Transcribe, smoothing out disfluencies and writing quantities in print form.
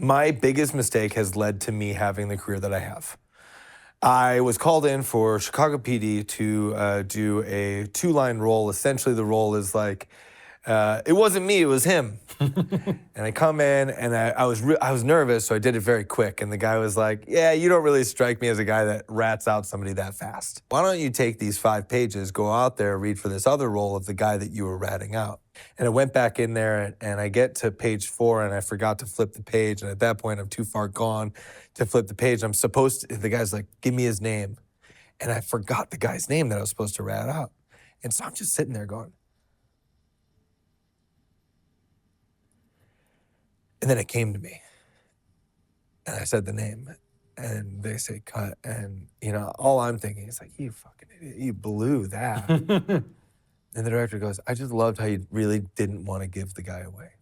My biggest mistake has led to me having the career that I have. I was called in for Chicago PD to do a two-line role. Essentially, the role is like, it wasn't me, it was him. And I come in, and I was nervous, so I did it very quick. And the guy was like, "Yeah, you don't really strike me as a guy that rats out somebody that fast. Why don't you take these 5 pages, go out there, read for this other role of the guy that you were ratting out?" And I went back in there, and I get to page 4, and I forgot to flip the page. And at that point, I'm too far gone to flip the page. I'm supposed to, the guy's like, "Give me his name." And I forgot the guy's name that I was supposed to rat out. And so I'm just sitting there going, and then it came to me. And I said the name, and they say cut. And, all I'm thinking is like, you fucking idiot, you blew that. And the director goes, "I just loved how you really didn't want to give the guy away."